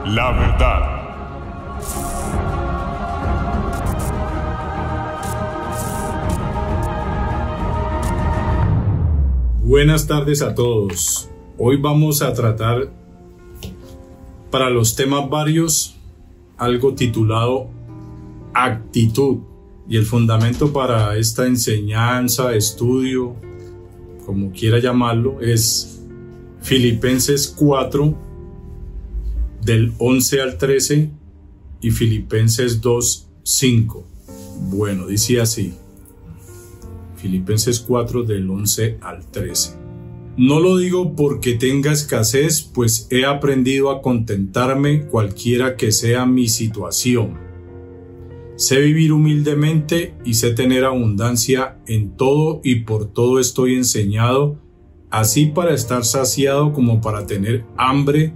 la verdad. Buenas tardes a todos. Hoy vamos a tratar, para los temas varios, algo titulado actitud. Y el fundamento para esta enseñanza, estudio, como quiera llamarlo, es Filipenses 4, del 11 al 13, y Filipenses 2, 5. Bueno, dice así. Filipenses 4 del 11 al 13. No lo digo porque tenga escasez, pues he aprendido a contentarme cualquiera que sea mi situación. Sé vivir humildemente y sé tener abundancia en todo y por todo estoy enseñado, así para estar saciado como para tener hambre,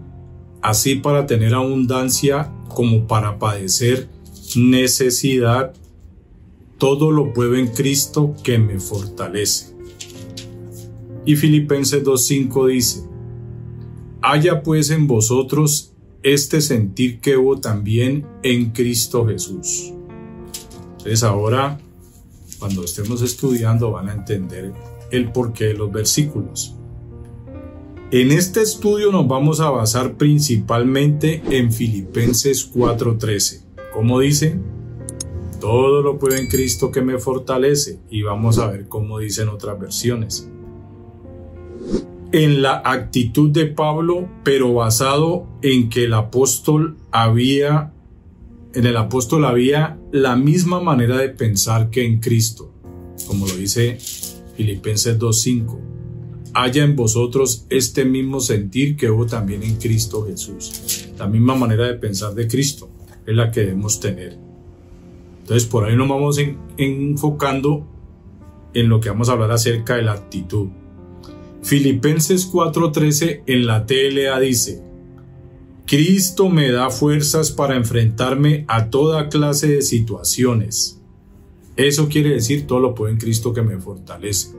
así para tener abundancia como para padecer necesidad. Todo lo puedo en Cristo que me fortalece. Y Filipenses 2:5 dice: haya pues en vosotros este sentir que hubo también en Cristo Jesús. Entonces ahora, cuando estemos estudiando, van a entender el porqué de los versículos. En este estudio nos vamos a basar principalmente en Filipenses 4:13. ¿Cómo dice? Todo lo puedo en Cristo que me fortalece. Y vamos a ver cómo dicen otras versiones. En la actitud de Pablo, pero basado en que en el apóstol había la misma manera de pensar que en Cristo, como lo dice Filipenses 2:5. Haya en vosotros este mismo sentir que hubo también en Cristo Jesús. La misma manera de pensar de Cristo es la que debemos tener. Entonces por ahí nos vamos enfocando en lo que vamos a hablar acerca de la actitud. Filipenses 4:13 en la TLA dice: Cristo me da fuerzas para enfrentarme a toda clase de situaciones. Eso quiere decir todo lo puedo en Cristo que me fortalece.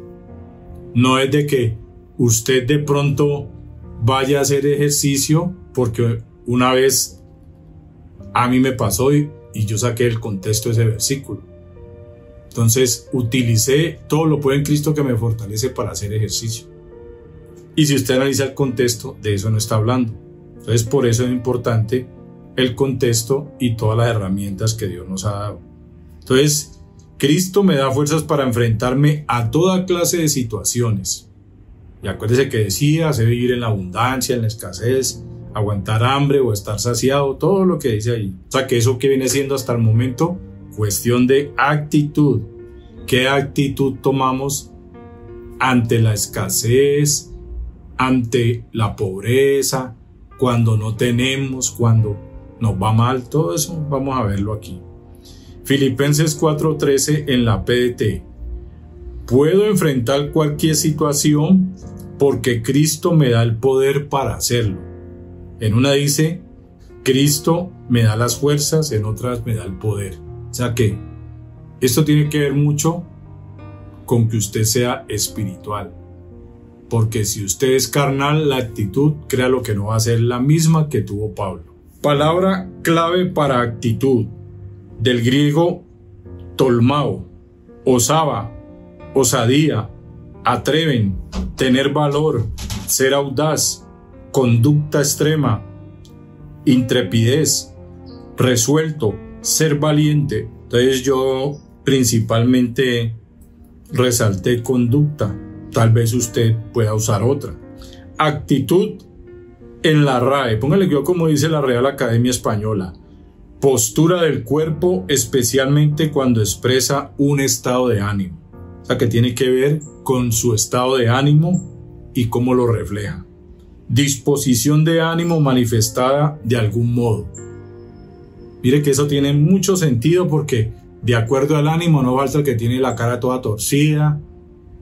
No es de que usted de pronto vaya a hacer ejercicio, porque una vez a mí me pasó y yo saqué el contexto de ese versículo. Entonces utilicé todo lo puedo en Cristo que me fortalece para hacer ejercicio. Y si usted analiza el contexto, de eso no está hablando. Entonces por eso es importante el contexto y todas las herramientas que Dios nos ha dado. Entonces, Cristo me da fuerzas para enfrentarme a toda clase de situaciones. Y acuérdese que decía, sé vivir en la abundancia, en la escasez, aguantar hambre o estar saciado, todo lo que dice ahí. O sea que eso que viene siendo hasta el momento, cuestión de actitud. ¿Qué actitud tomamos ante la escasez, ante la pobreza, cuando no tenemos, cuando nos va mal? Todo eso vamos a verlo aquí. Filipenses 4:13 en la PDT. Puedo enfrentar cualquier situación porque Cristo me da el poder para hacerlo. En una dice, Cristo me da las fuerzas, en otras me da el poder. O sea que esto tiene que ver mucho con que usted sea espiritual. Porque si usted es carnal, la actitud, créalo que no va a ser la misma que tuvo Pablo. Palabra clave para actitud, del griego tolmao, osaba, osadía, atreven, tener valor, ser audaz, conducta extrema, intrepidez, resuelto, ser valiente. Entonces yo principalmente resalté conducta. Tal vez usted pueda usar otra. Actitud en la RAE. Póngale yo como dice la Real Academia Española. Postura del cuerpo, especialmente cuando expresa un estado de ánimo. O sea que tiene que ver con su estado de ánimo y cómo lo refleja. Disposición de ánimo manifestada de algún modo. Mire que eso tiene mucho sentido porque de acuerdo al ánimo no falta el que tiene la cara toda torcida,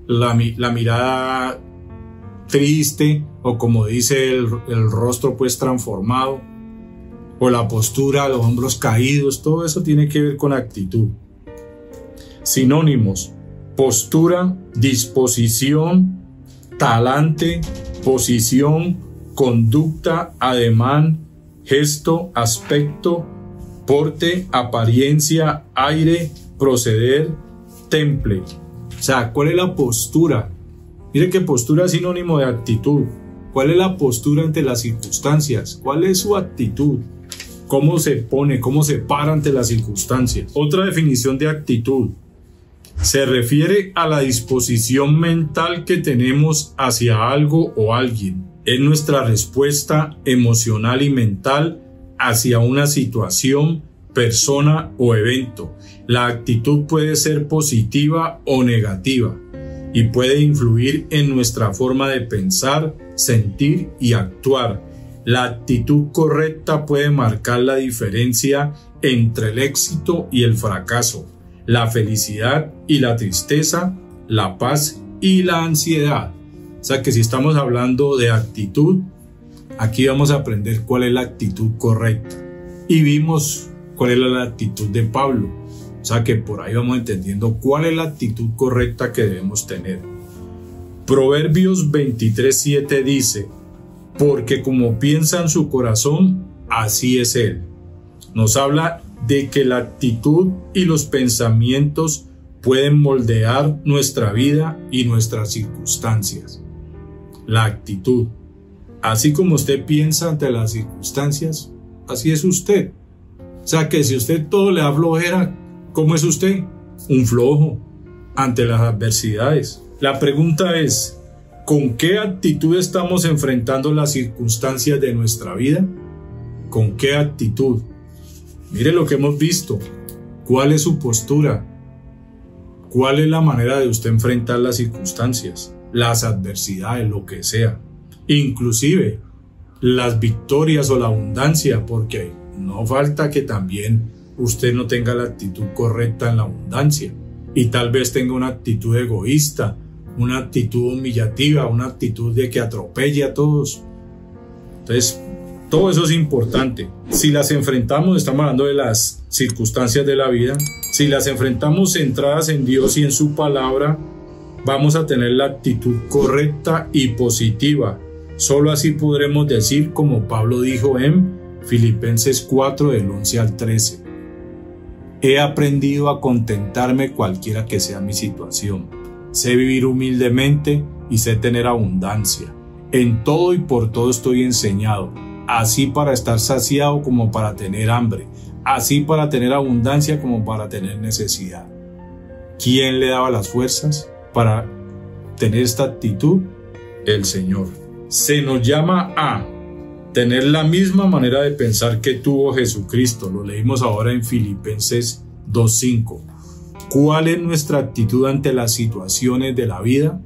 la mirada triste, o como dice el rostro pues transformado, o la postura, los hombros caídos. Todo eso tiene que ver con actitud. Sinónimos: postura, disposición, talante, posición, conducta, ademán, gesto, aspecto, porte, apariencia, aire, proceder, temple. O sea, ¿cuál es la postura? Mire que postura es sinónimo de actitud. ¿Cuál es la postura ante las circunstancias? ¿Cuál es su actitud? ¿Cómo se pone? ¿Cómo se para ante las circunstancias? Otra definición de actitud se refiere a la disposición mental que tenemos hacia algo o alguien. Es nuestra respuesta emocional y mental hacia una situación, persona o evento. La actitud puede ser positiva o negativa y puede influir en nuestra forma de pensar, sentir y actuar. La actitud correcta puede marcar la diferencia entre el éxito y el fracaso, la felicidad y la tristeza, la paz y la ansiedad. O sea que si estamos hablando de actitud, aquí vamos a aprender cuál es la actitud correcta. Y vimos cuál es la actitud de Pablo. O sea que por ahí vamos entendiendo cuál es la actitud correcta que debemos tener. Proverbios 23:7 dice: porque como piensa en su corazón, así es él. Nos habla de que la actitud y los pensamientos pueden moldear nuestra vida y nuestras circunstancias. La actitud. Así como usted piensa ante las circunstancias, así es usted. O sea que si usted todo le da flojera, ¿cómo es usted? Un flojo ante las adversidades. La pregunta es: ¿con qué actitud estamos enfrentando las circunstancias de nuestra vida? ¿Con qué actitud? Mire lo que hemos visto. ¿Cuál es su postura? ¿Cuál es la manera de usted enfrentar las circunstancias, las adversidades, lo que sea? Inclusive las victorias o la abundancia, porque no falta que también usted no tenga la actitud correcta en la abundancia y tal vez tenga una actitud egoísta, una actitud humillativa, una actitud de que atropelle a todos. Entonces, todo eso es importante. Si las enfrentamos, estamos hablando de las circunstancias de la vida, si las enfrentamos centradas en Dios y en su palabra, vamos a tener la actitud correcta y positiva. Solo así podremos decir, como Pablo dijo en Filipenses 4, del 11 al 13: he aprendido a contentarme cualquiera que sea mi situación. Sé vivir humildemente y sé tener abundancia. En todo y por todo estoy enseñado, así para estar saciado como para tener hambre, así para tener abundancia como para tener necesidad. ¿Quién le daba las fuerzas para tener esta actitud? El Señor. Se nos llama a tener la misma manera de pensar que tuvo Jesucristo. Lo leímos ahora en Filipenses 2:5. ¿Cuál es nuestra actitud ante las situaciones de la vida?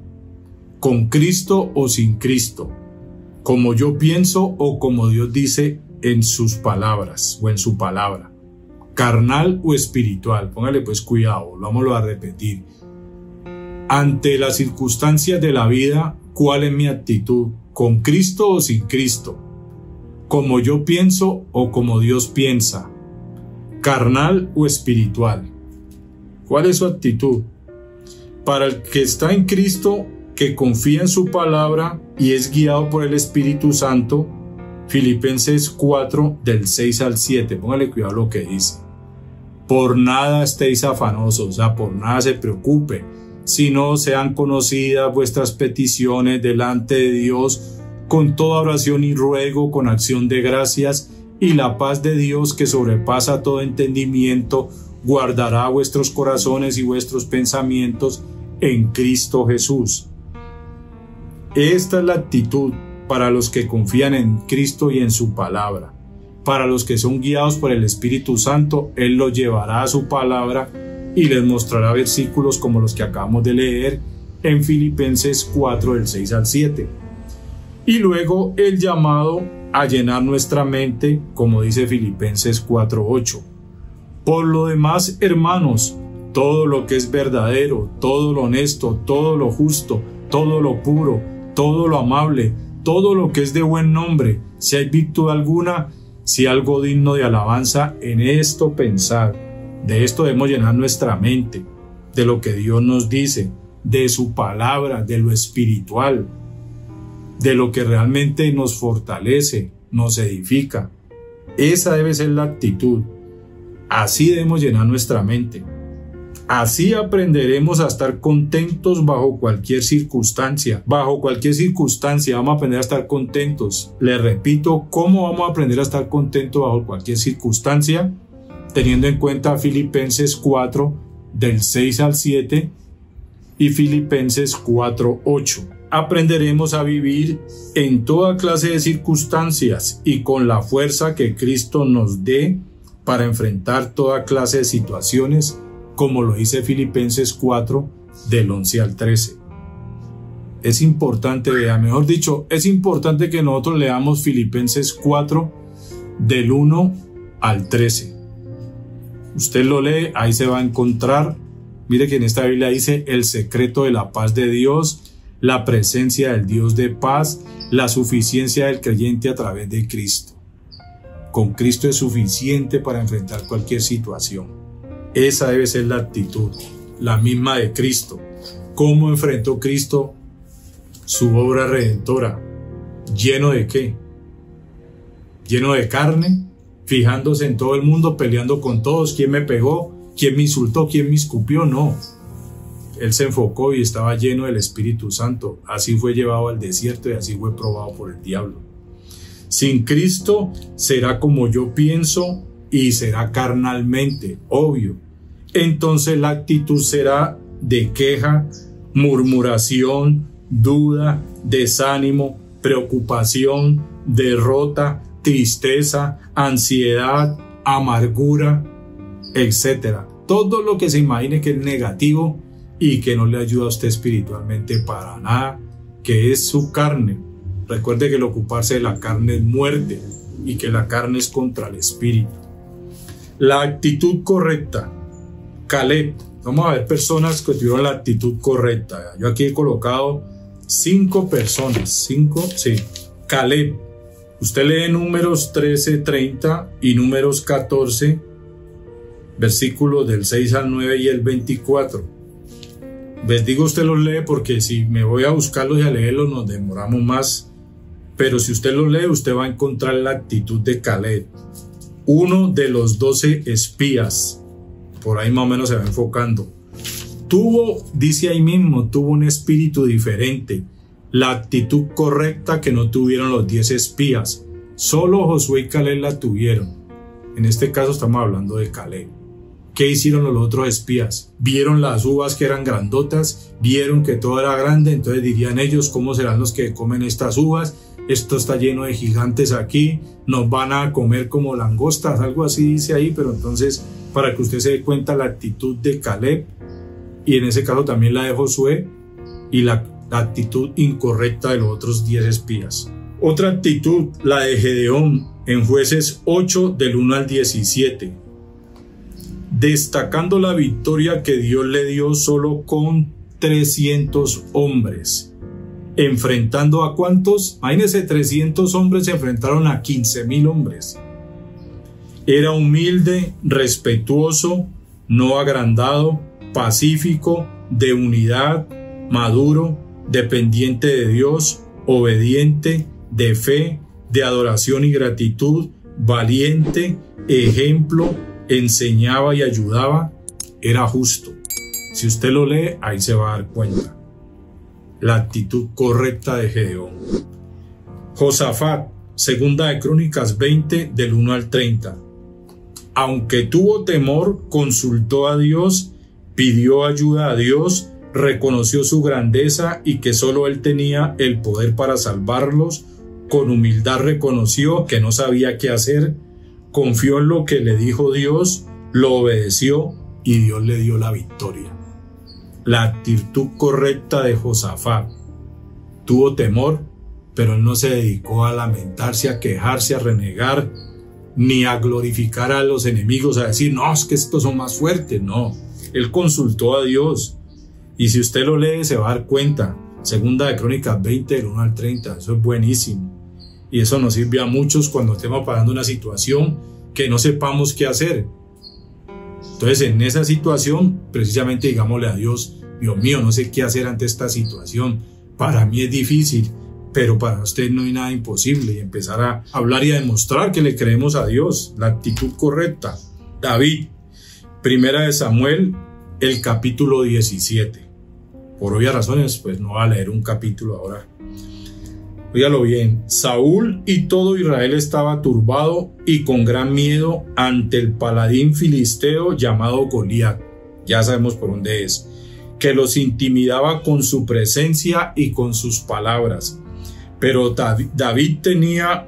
¿Con Cristo o sin Cristo? ¿Como yo pienso o como Dios dice en sus palabras o en su palabra? ¿Carnal o espiritual? Póngale pues cuidado, vámonos a repetir. Ante las circunstancias de la vida, ¿cuál es mi actitud? ¿Con Cristo o sin Cristo? ¿Como yo pienso o como Dios piensa? ¿Carnal o espiritual? ¿Cuál es su actitud? Para el que está en Cristo, que confía en su palabra y es guiado por el Espíritu Santo, Filipenses 4, del 6 al 7. Póngale cuidado lo que dice. Por nada estéis afanosos, o sea, por nada se preocupe, sino sean conocidas vuestras peticiones delante de Dios con toda oración y ruego, con acción de gracias, y la paz de Dios, que sobrepasa todo entendimiento, guardará vuestros corazones y vuestros pensamientos en Cristo Jesús. Esta es la actitud para los que confían en Cristo y en su palabra. Para los que son guiados por el Espíritu Santo, Él los llevará a su palabra y les mostrará versículos como los que acabamos de leer en Filipenses 4, del 6 al 7. Y luego el llamado a llenar nuestra mente, como dice Filipenses 4, 8. Por lo demás, hermanos, todo lo que es verdadero, todo lo honesto, todo lo justo, todo lo puro, todo lo amable, todo lo que es de buen nombre, si hay virtud alguna, si algo digno de alabanza, en esto pensad. De esto debemos llenar nuestra mente, de lo que Dios nos dice, de su palabra, de lo espiritual, de lo que realmente nos fortalece, nos edifica. Esa debe ser la actitud. Así debemos llenar nuestra mente. Así aprenderemos a estar contentos bajo cualquier circunstancia. Bajo cualquier circunstancia vamos a aprender a estar contentos. Les repito, ¿cómo vamos a aprender a estar contentos bajo cualquier circunstancia? Teniendo en cuenta Filipenses 4, del 6 al 7 y Filipenses 4, 8. Aprenderemos a vivir en toda clase de circunstancias y con la fuerza que Cristo nos dé para enfrentar toda clase de situaciones, como lo dice Filipenses 4, del 11 al 13. Es importante, mejor dicho, es importante que nosotros leamos Filipenses 4, del 1 al 13. Usted lo lee, ahí se va a encontrar. Mire que en esta Biblia dice el secreto de la paz de Dios, la presencia del Dios de paz, la suficiencia del creyente a través de Cristo. Con Cristo es suficiente para enfrentar cualquier situación. Esa debe ser la actitud, la misma de Cristo. ¿Cómo enfrentó Cristo su obra redentora? ¿Lleno de qué? ¿Lleno de carne? Fijándose en todo el mundo, peleando con todos. ¿Quién me pegó? ¿Quién me insultó? ¿Quién me escupió? No. Él se enfocó y estaba lleno del Espíritu Santo. Así fue llevado al desierto y así fue probado por el diablo. Sin Cristo será como yo pienso y será carnalmente, obvio. Entonces la actitud será de queja, murmuración, duda, desánimo, preocupación, derrota, tristeza, ansiedad, amargura, etc. Todo lo que se imagine que es negativo y que no le ayuda a usted espiritualmente para nada, que es su carne. Recuerde que el ocuparse de la carne es muerte y que la carne es contra el espíritu. La actitud correcta. Caleb. Vamos a ver personas que tuvieron la actitud correcta. Yo aquí he colocado 5 personas. 5, sí. Caleb. Usted lee Números 13:30 y Números 14, versículos del 6 al 9 y el 24. Les digo, usted los lee porque si me voy a buscarlos y a leerlos nos demoramos más. Pero si usted los lee, usted va a encontrar la actitud de Caleb. Uno de los 12 espías. Por ahí más o menos se va enfocando. Dice ahí mismo, tuvo un espíritu diferente. La actitud correcta que no tuvieron los 10 espías. Solo Josué y Caleb la tuvieron. En este caso estamos hablando de Caleb. ¿Qué hicieron los otros espías? Vieron las uvas que eran grandotas, vieron que todo era grande, entonces dirían ellos, ¿cómo serán los que comen estas uvas? Esto está lleno de gigantes aquí, nos van a comer como langostas, algo así dice ahí, pero entonces para que usted se dé cuenta la actitud de Caleb y en ese caso también la de Josué y la actitud incorrecta de los otros 10 espías. Otra actitud, la de Gedeón en Jueces 8 del 1 al 17. Destacando la victoria que Dios le dio solo con 300 hombres. ¿Enfrentando a cuántos? Imagínense, 300 hombres se enfrentaron a 15,000 hombres. Era humilde, respetuoso, no agrandado, pacífico, de unidad, maduro, dependiente de Dios, obediente, de fe, de adoración y gratitud, valiente, ejemplo, enseñaba y ayudaba, era justo. Si usted lo lee, ahí se va a dar cuenta. La actitud correcta de Gedeón. Josafat, segunda de Crónicas 20, del 1 al 30. Aunque tuvo temor, consultó a Dios, pidió ayuda a Dios, reconoció su grandeza y que solo él tenía el poder para salvarlos. Con humildad reconoció que no sabía qué hacer, confió en lo que le dijo Dios, lo obedeció y Dios le dio la victoria. La actitud correcta de Josafat. Tuvo temor, pero él no se dedicó a lamentarse, a quejarse, a renegar, ni a glorificar a los enemigos, a decir, no, es que estos son más fuertes. No, él consultó a Dios. Y si usted lo lee, se va a dar cuenta. Segunda de Crónicas 20, del 1 al 30. Eso es buenísimo. Y eso nos sirve a muchos cuando estemos pasando una situación que no sepamos qué hacer. Entonces, en esa situación, precisamente digámosle a Dios, Dios mío, no sé qué hacer ante esta situación. Para mí es difícil, pero para usted no hay nada imposible, y empezar a hablar y a demostrar que le creemos a Dios, la actitud correcta. David, Primera de Samuel, el capítulo 17. Por obvias razones, pues no va a leer un capítulo ahora. Óigalo bien. Saúl y todo Israel estaba turbado y con gran miedo ante el paladín filisteo llamado Goliat. Ya sabemos por dónde es. Que los intimidaba con su presencia y con sus palabras. Pero David tenía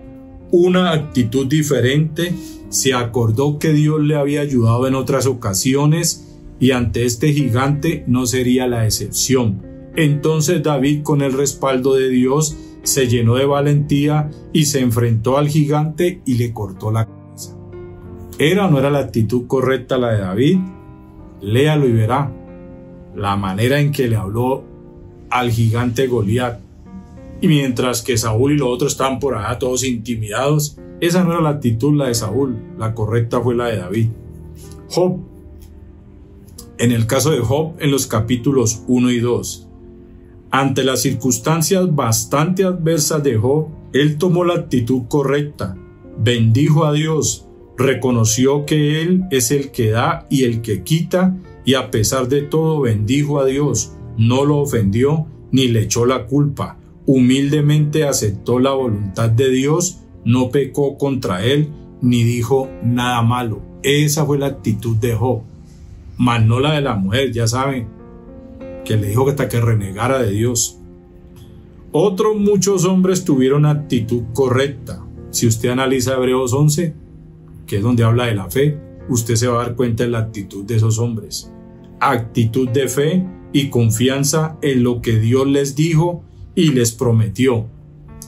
una actitud diferente. Se acordó que Dios le había ayudado en otras ocasiones y ante este gigante no sería la excepción. Entonces David, con el respaldo de Dios, se llenó de valentía y se enfrentó al gigante y le cortó la cabeza. ¿Era o no era la actitud correcta la de David? Léalo y verá la manera en que le habló al gigante Goliat. Y mientras que Saúl y los otros estaban por allá todos intimidados, esa no era la actitud la de Saúl, la correcta fue la de David. Job. En el caso de Job, en los capítulos 1 y 2, ante las circunstancias bastante adversas de Job, él tomó la actitud correcta, bendijo a Dios, reconoció que Él es el que da y el que quita, y a pesar de todo bendijo a Dios, no lo ofendió ni le echó la culpa, humildemente aceptó la voluntad de Dios, no pecó contra Él ni dijo nada malo. Esa fue la actitud de Job. Mas no la de la mujer, ya saben, que le dijo que hasta que renegara de Dios. Otros muchos hombres tuvieron actitud correcta. Si usted analiza Hebreos 11, que es donde habla de la fe, usted se va a dar cuenta de la actitud de esos hombres. Actitud de fe y confianza en lo que Dios les dijo y les prometió.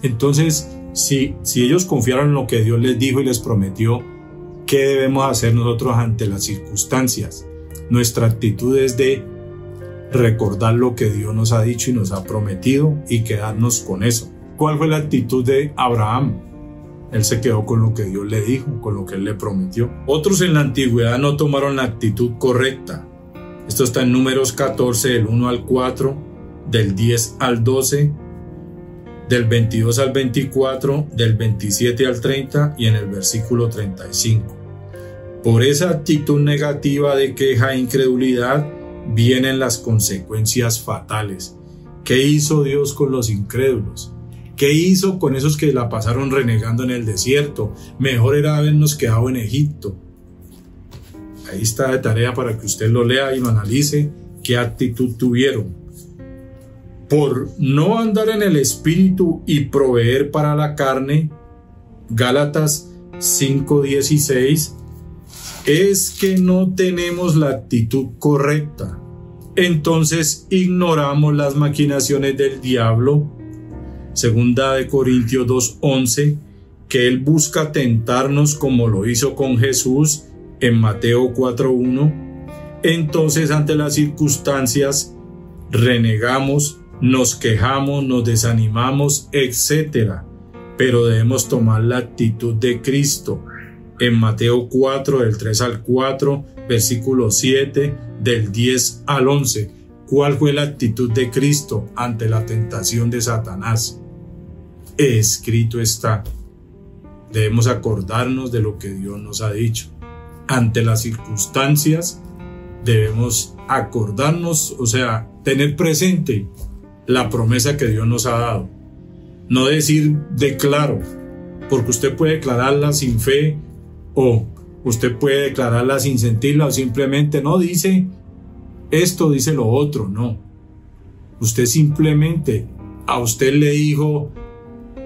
Entonces, si ellos confiaron en lo que Dios les dijo y les prometió, ¿qué debemos hacer nosotros ante las circunstancias? Nuestra actitud es de recordar lo que Dios nos ha dicho y nos ha prometido y quedarnos con eso. ¿Cuál fue la actitud de Abraham? Él se quedó con lo que Dios le dijo, con lo que Él le prometió. Otros en la antigüedad no tomaron la actitud correcta. Esto está en Números 14, del 1 al 4, del 10 al 12, del 22 al 24, del 27 al 30 y en el versículo 35. Por esa actitud negativa de queja e incredulidad vienen las consecuencias fatales. ¿Qué hizo Dios con los incrédulos? ¿Qué hizo con esos que la pasaron renegando en el desierto? Mejor era habernos quedado en Egipto. Ahí está de tarea para que usted lo lea y lo analice, qué actitud tuvieron. Por no andar en el espíritu y proveer para la carne, Gálatas 5:16, es que no tenemos la actitud correcta. Entonces ignoramos las maquinaciones del diablo. Segunda de Corintios 2:11, que él busca tentarnos como lo hizo con Jesús en Mateo 4:1. Entonces, ante las circunstancias, renegamos, nos quejamos, nos desanimamos, etc. Pero debemos tomar la actitud de Cristo. En Mateo 4, del 3 al 4, versículo 7, del 10 al 11. ¿Cuál fue la actitud de Cristo ante la tentación de Satanás? Escrito está. Debemos acordarnos de lo que Dios nos ha dicho. Ante las circunstancias, debemos acordarnos, o sea, tener presente la promesa que Dios nos ha dado. No decir declaro, porque usted puede declararla sin fe, o usted puede declararla sin sentirla, o simplemente no dice esto, dice lo otro. No, usted simplemente, a usted le dijo,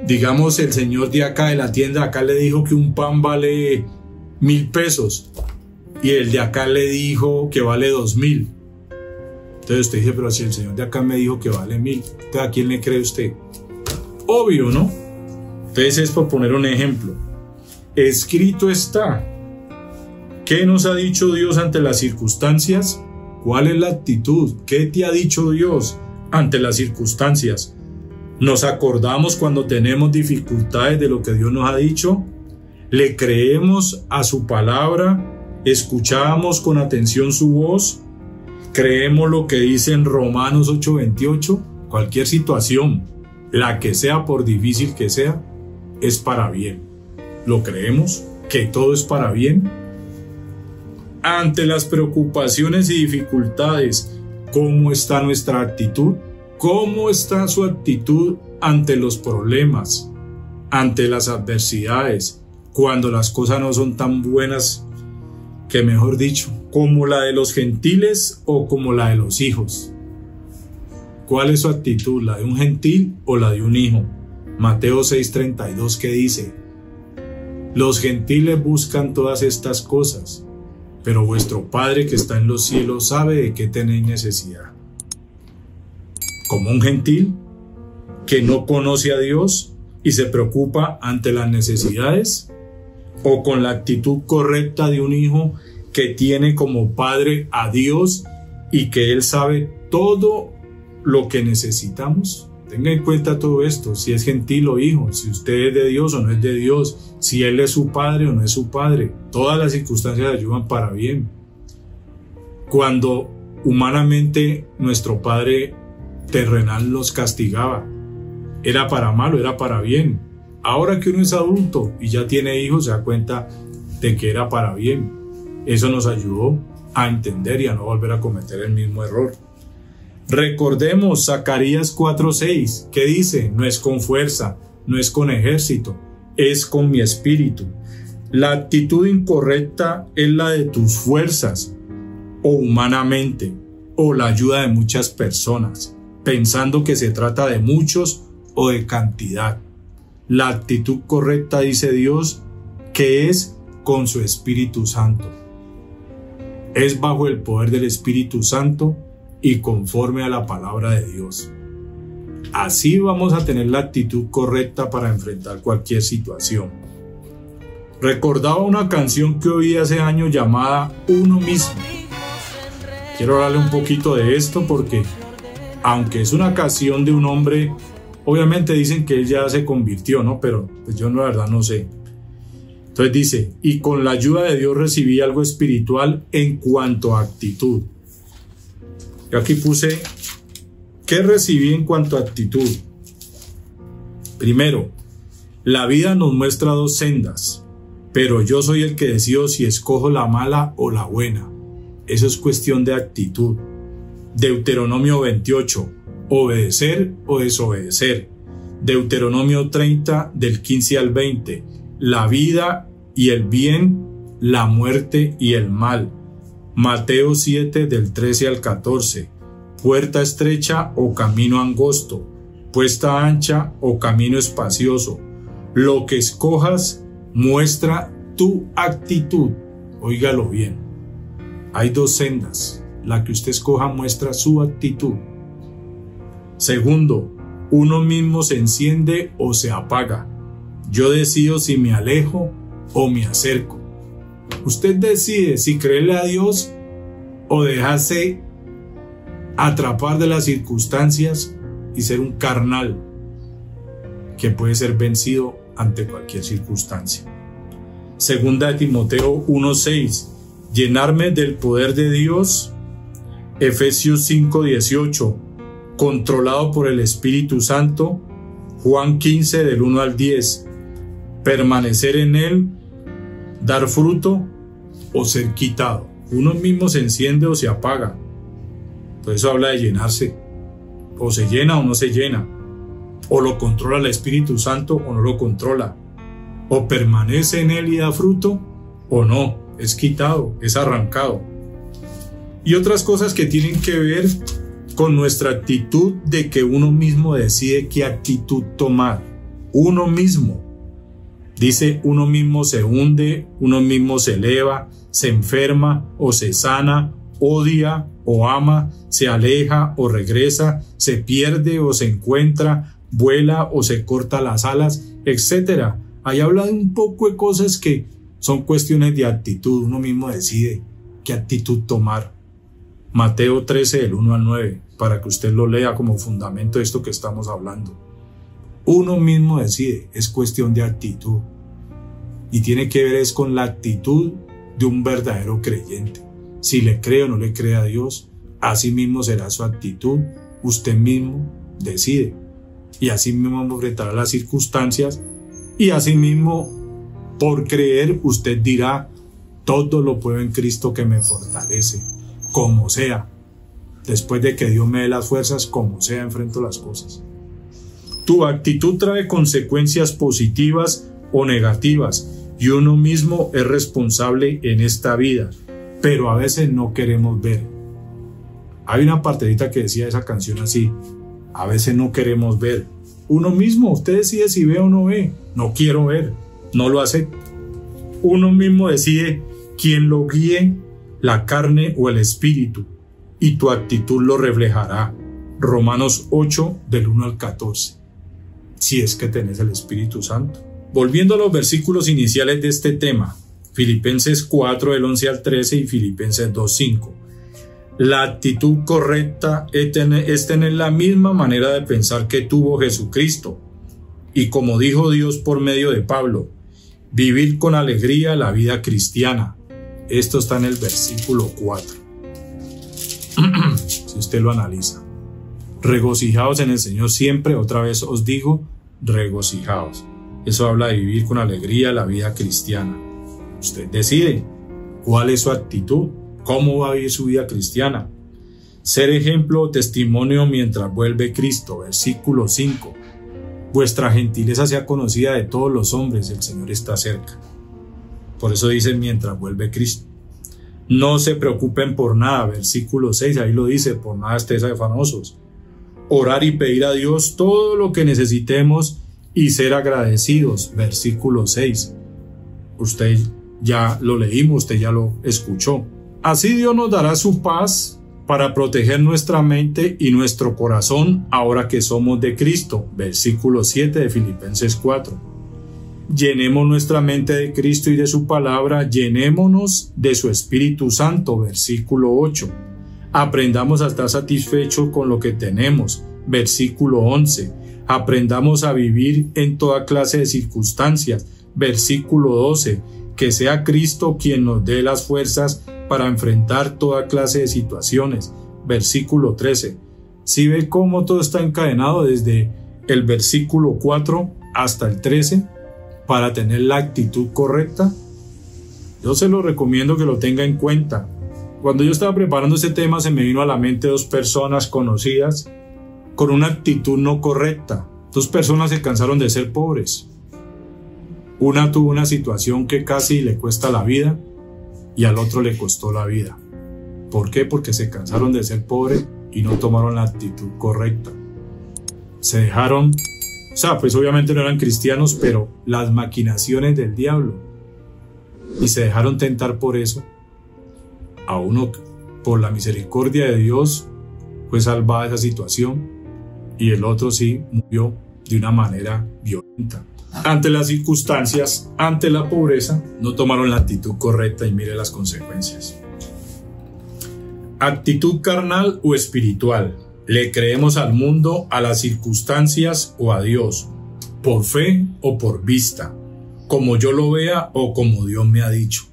digamos, el señor de acá de la tienda acá le dijo que un pan vale 1,000 pesos y el de acá le dijo que vale 2,000. Entonces usted dice, pero si el señor de acá me dijo que vale 1,000, ¿entonces a quién le cree usted? Obvio, ¿no? Entonces es por poner un ejemplo. Escrito está. ¿Qué nos ha dicho Dios ante las circunstancias? ¿Cuál es la actitud? ¿Qué te ha dicho Dios ante las circunstancias? ¿Nos acordamos cuando tenemos dificultades de lo que Dios nos ha dicho? ¿Le creemos a su palabra? ¿Escuchamos con atención su voz? ¿Creemos lo que dice en Romanos 8:28? Cualquier situación, la que sea, por difícil que sea, es para bien. ¿Lo creemos? ¿Que todo es para bien? Ante las preocupaciones y dificultades, ¿cómo está nuestra actitud? ¿Cómo está su actitud ante los problemas, ante las adversidades, cuando las cosas no son tan buenas que, mejor dicho, como la de los gentiles o como la de los hijos? ¿Cuál es su actitud? ¿La de un gentil o la de un hijo? Mateo 6:32, ¿qué dice? Los gentiles buscan todas estas cosas, pero vuestro Padre que está en los cielos sabe de qué tenéis necesidad. ¿Como un gentil que no conoce a Dios y se preocupa ante las necesidades? ¿O con la actitud correcta de un hijo que tiene como padre a Dios y que Él sabe todo lo que necesitamos? Tenga en cuenta todo esto, si es gentil o hijo, si usted es de Dios o no es de Dios, si Él es su padre o no es su padre. Todas las circunstancias ayudan para bien. Cuando humanamente nuestro padre terrenal los castigaba, era para mal o era para bien. Ahora que uno es adulto y ya tiene hijos, se da cuenta de que era para bien. Eso nos ayudó a entender y a no volver a cometer el mismo error. Recordemos Zacarías 4:6, que dice: no es con fuerza, no es con ejército, es con mi espíritu. La actitud incorrecta es la de tus fuerzas, o humanamente, o la ayuda de muchas personas, pensando que se trata de muchos o de cantidad. La actitud correcta, dice Dios, que es con su Espíritu Santo. Es bajo el poder del Espíritu Santo y conforme a la palabra de Dios. Así vamos a tener la actitud correcta para enfrentar cualquier situación. Recordaba una canción que oí hace años llamada Uno Mismo. Quiero hablarle un poquito de esto porque, aunque es una canción de un hombre, obviamente dicen que él ya se convirtió, ¿no? Pero pues yo la verdad no sé. Entonces dice: y con la ayuda de Dios recibí algo espiritual en cuanto a actitud. Yo aquí puse, ¿qué recibí en cuanto a actitud? Primero, la vida nos muestra dos sendas, pero yo soy el que decido si escojo la mala o la buena. Eso es cuestión de actitud. Deuteronomio 28, obedecer o desobedecer. Deuteronomio 30, del 15 al 20, la vida y el bien, la muerte y el mal. Mateo 7, del 13 al 14, puerta estrecha o camino angosto, puesta ancha o camino espacioso. Lo que escojas muestra tu actitud. Óigalo bien. Hay dos sendas. La que usted escoja muestra su actitud. Segundo, uno mismo se enciende o se apaga. Yo decido si me alejo o me acerco. Usted decide si creerle a Dios o dejarse atrapar de las circunstancias y ser un carnal que puede ser vencido ante cualquier circunstancia. Segunda de Timoteo 1:6, llenarme del poder de Dios. Efesios 5:18, controlado por el Espíritu Santo. Juan 15, del 1 al 10, permanecer en él, dar fruto o ser quitado. Uno mismo se enciende o se apaga. Por eso habla de llenarse. O se llena o no se llena. O lo controla el Espíritu Santo o no lo controla. O permanece en él y da fruto o no. Es quitado, es arrancado. Y otras cosas que tienen que ver con nuestra actitud, de que uno mismo decide qué actitud tomar. Uno mismo. Dice, uno mismo se hunde, uno mismo se eleva, se enferma o se sana, odia o ama, se aleja o regresa, se pierde o se encuentra, vuela o se corta las alas, etc. Ahí habla de un poco de cosas que son cuestiones de actitud. Uno mismo decide qué actitud tomar. Mateo 13, del 1 al 9, para que usted lo lea como fundamento de esto que estamos hablando. Uno mismo decide, es cuestión de actitud. Y tiene que ver es con la actitud de un verdadero creyente. Si le cree o no le cree a Dios, así mismo será su actitud. Usted mismo decide. y así mismo enfrentará las circunstancias, y así mismo por creer usted dirá: todo lo puedo en Cristo que me fortalece, como sea. Después de que Dios me dé las fuerzas, como sea, enfrento las cosas. Tu actitud trae consecuencias positivas o negativas, y uno mismo es responsable en esta vida, pero a veces no queremos ver. Hay una partecita que decía esa canción así: a veces no queremos ver. Uno mismo, usted decide si ve o no ve. No quiero ver, no lo acepto. Uno mismo decide quién lo guíe, la carne o el espíritu, y tu actitud lo reflejará. Romanos 8, del 1 al 14. Si es que tenés el Espíritu Santo. Volviendo a los versículos iniciales de este tema, Filipenses 4, del 11 al 13 y Filipenses 2, 5. La actitud correcta es tener la misma manera de pensar que tuvo Jesucristo. Y como dijo Dios por medio de Pablo, vivir con alegría la vida cristiana. Esto está en el versículo 4. Si usted lo analiza. Regocijaos en el Señor siempre, otra vez os digo, regocijaos. Eso habla de vivir con alegría la vida cristiana. Usted decide cuál es su actitud, cómo va a vivir su vida cristiana. Ser ejemplo o testimonio mientras vuelve Cristo, versículo 5. Vuestra gentileza sea conocida de todos los hombres, el Señor está cerca. Por eso dice mientras vuelve Cristo. No se preocupen por nada, versículo 6, ahí lo dice: por nada estéis afanosos. Orar y pedir a Dios todo lo que necesitemos y ser agradecidos, versículo 6. Usted ya lo leímos, usted ya lo escuchó. Así Dios nos dará su paz para proteger nuestra mente y nuestro corazón ahora que somos de Cristo, versículo 7 de Filipenses 4. Llenemos nuestra mente de Cristo y de su palabra, llenémonos de su Espíritu Santo, versículo 8. Aprendamos a estar satisfechos con lo que tenemos, versículo 11. Aprendamos a vivir en toda clase de circunstancias, versículo 12. Que sea Cristo quien nos dé las fuerzas para enfrentar toda clase de situaciones, versículo 13. ¿Sí ve cómo todo está encadenado desde el versículo 4 hasta el 13 para tener la actitud correcta? Yo se lo recomiendo que lo tenga en cuenta. Cuando yo estaba preparando este tema se me vino a la mente dos personas conocidas con una actitud no correcta. Dos personas se cansaron de ser pobres. Una tuvo una situación que casi le cuesta la vida y al otro le costó la vida. ¿Por qué? Porque se cansaron de ser pobres y no tomaron la actitud correcta. Se dejaron, pues obviamente no eran cristianos, pero las maquinaciones del diablo. Y se dejaron tentar por eso. A uno, por la misericordia de Dios, fue salvada esa situación, y el otro sí murió de una manera violenta. Ante las circunstancias, ante la pobreza, no tomaron la actitud correcta y mire las consecuencias. Actitud carnal o espiritual. Le creemos al mundo, a las circunstancias o a Dios, por fe o por vista, como yo lo vea o como Dios me ha dicho.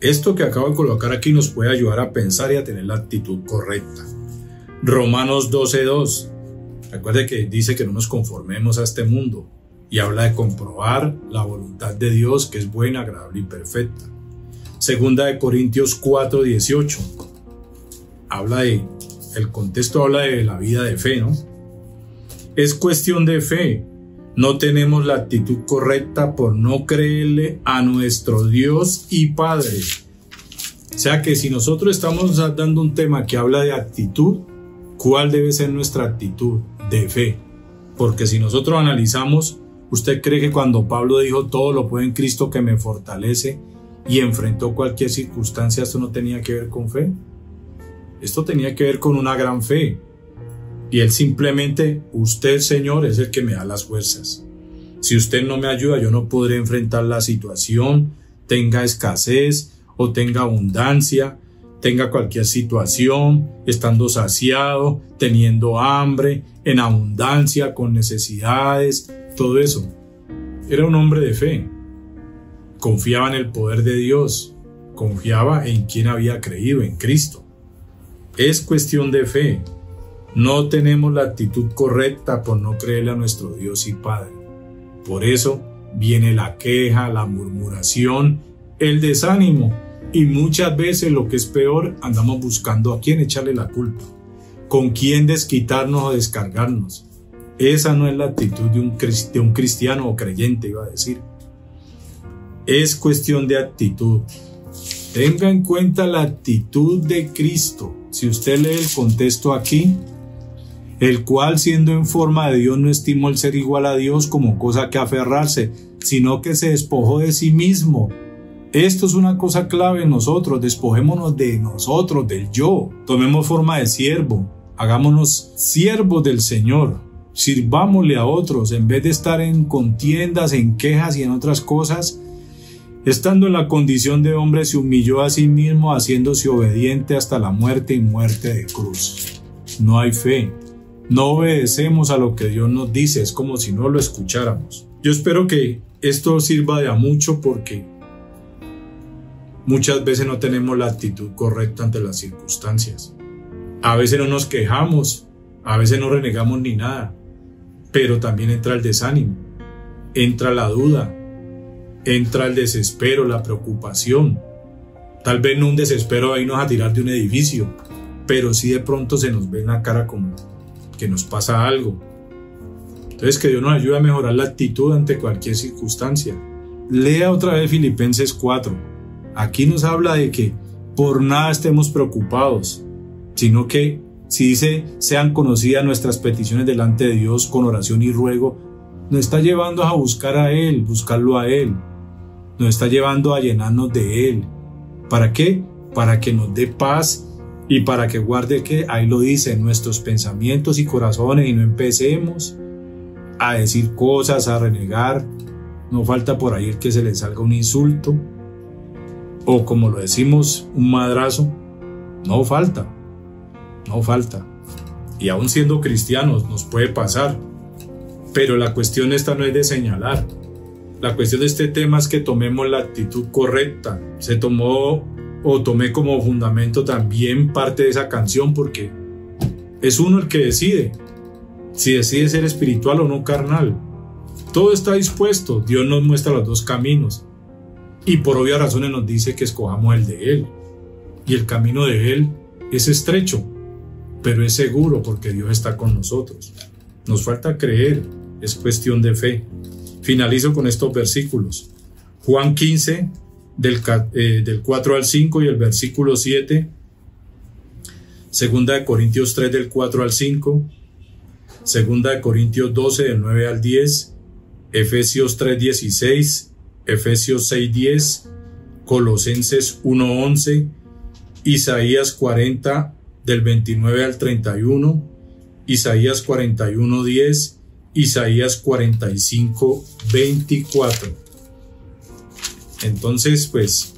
Esto que acabo de colocar aquí nos puede ayudar a pensar y a tener la actitud correcta. Romanos 12:2. Recuerde que dice que no nos conformemos a este mundo y habla de comprobar la voluntad de Dios, que es buena, agradable y perfecta. Segunda de Corintios 4:18. El contexto habla de la vida de fe, ¿no? Es cuestión de fe. No tenemos la actitud correcta por no creerle a nuestro Dios y Padre. O sea que si nosotros estamos dando un tema que habla de actitud, ¿cuál debe ser nuestra actitud? De fe. Porque si nosotros analizamos, ¿usted cree que cuando Pablo dijo todo lo puedo en Cristo que me fortalece y enfrentó cualquier circunstancia, esto no tenía que ver con fe? Esto tenía que ver con una gran fe. Y él simplemente, usted, Señor, es el que me da las fuerzas. Si usted no me ayuda, yo no podré enfrentar la situación, tenga escasez o tenga abundancia, tenga cualquier situación, estando saciado, teniendo hambre, en abundancia, con necesidades, todo eso. Era un hombre de fe. Confiaba en el poder de Dios, confiaba en quien había creído, en Cristo. Es cuestión de fe. No tenemos la actitud correcta por no creerle a nuestro Dios y Padre. Por eso viene la queja, la murmuración, el desánimo y muchas veces, lo que es peor, andamos buscando a quién echarle la culpa, con quién desquitarnos o descargarnos. Esa no es la actitud de un cristiano o creyente, iba a decir. Es cuestión de actitud. Tenga en cuenta la actitud de Cristo. Si usted lee el contexto aquí, el cual siendo en forma de Dios no estimó el ser igual a Dios como cosa que aferrarse, sino que se despojó de sí mismo. Esto es una cosa clave en nosotros. Despojémonos de nosotros, del yo. Tomemos forma de siervo. Hagámonos siervos del Señor. Sirvámosle a otros en vez de estar en contiendas, en quejas y en otras cosas. Estando en la condición de hombre, se humilló a sí mismo, haciéndose obediente hasta la muerte y muerte de cruz. No hay fe. No obedecemos a lo que Dios nos dice. Es como si no lo escucháramos. Yo espero que esto sirva de a mucho, porque muchas veces no tenemos la actitud correcta ante las circunstancias. A veces no nos quejamos, a veces no renegamos ni nada, pero también entra el desánimo, entra la duda, entra el desespero, la preocupación. Tal vez no un desespero a irnos a tirar de un edificio, pero sí de pronto se nos ve en la cara como que nos pasa algo. Entonces, que Dios nos ayude a mejorar la actitud ante cualquier circunstancia. Lea otra vez Filipenses 4. Aquí nos habla de que por nada estemos preocupados, sino que, si dice, sean conocidas nuestras peticiones delante de Dios con oración y ruego, nos está llevando a buscar a Él, buscarlo a Él. Nos está llevando a llenarnos de Él. ¿Para qué? Para que nos dé paz y para que guarde, que ahí lo dice, nuestros pensamientos y corazones, y no empecemos a decir cosas, a renegar. No falta por ahí el que se le salga un insulto, o como lo decimos, un madrazo. No falta. Y aún siendo cristianos nos puede pasar. Pero la cuestión esta no es de señalar. La cuestión de este tema es que tomemos la actitud correcta. Tomé como fundamento también parte de esa canción, porque es uno el que decide si decide ser espiritual o no carnal. Todo está dispuesto. Dios nos muestra los dos caminos y por obvias razones nos dice que escojamos el de Él, y el camino de Él es estrecho, pero es seguro porque Dios está con nosotros. Nos falta creer, es cuestión de fe. Finalizo con estos versículos. Juan 15, del 4 al 5 y el versículo 7. Segunda de Corintios 3, del 4 al 5. Segunda de Corintios 12, del 9 al 10. Efesios 3, 16. Efesios 6, 10. Colosenses 1, 11. Isaías 40, del 29 al 31. Isaías 41, 10. Isaías 45, 24. Entonces, pues,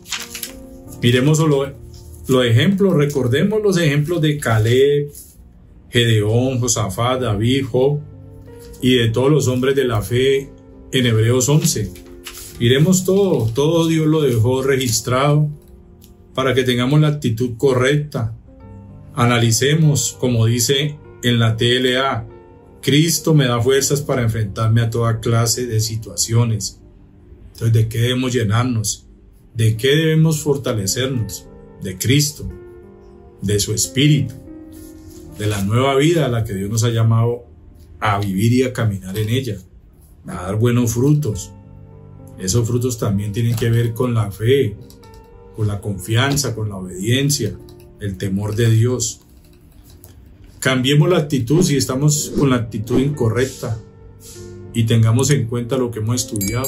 miremos los ejemplos, recordemos los ejemplos de Caleb, Gedeón, Josafat, David, Job y de todos los hombres de la fe en Hebreos 11. Miremos todo Dios lo dejó registrado para que tengamos la actitud correcta. Analicemos, como dice en la TLA, Cristo me da fuerzas para enfrentarme a toda clase de situaciones. Entonces, ¿de qué debemos llenarnos? ¿De qué debemos fortalecernos? De Cristo, de su Espíritu, de la nueva vida a la que Dios nos ha llamado a vivir y a caminar en ella, a dar buenos frutos. Esos frutos también tienen que ver con la fe, con la confianza, con la obediencia, el temor de Dios. Cambiemos la actitud si estamos con la actitud incorrecta y tengamos en cuenta lo que hemos estudiado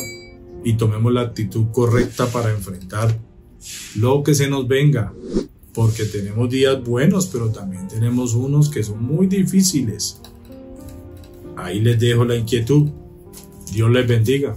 y tomemos la actitud correcta para enfrentar lo que se nos venga, porque tenemos días buenos, pero también tenemos unos que son muy difíciles. Ahí les dejo la inquietud. Dios les bendiga.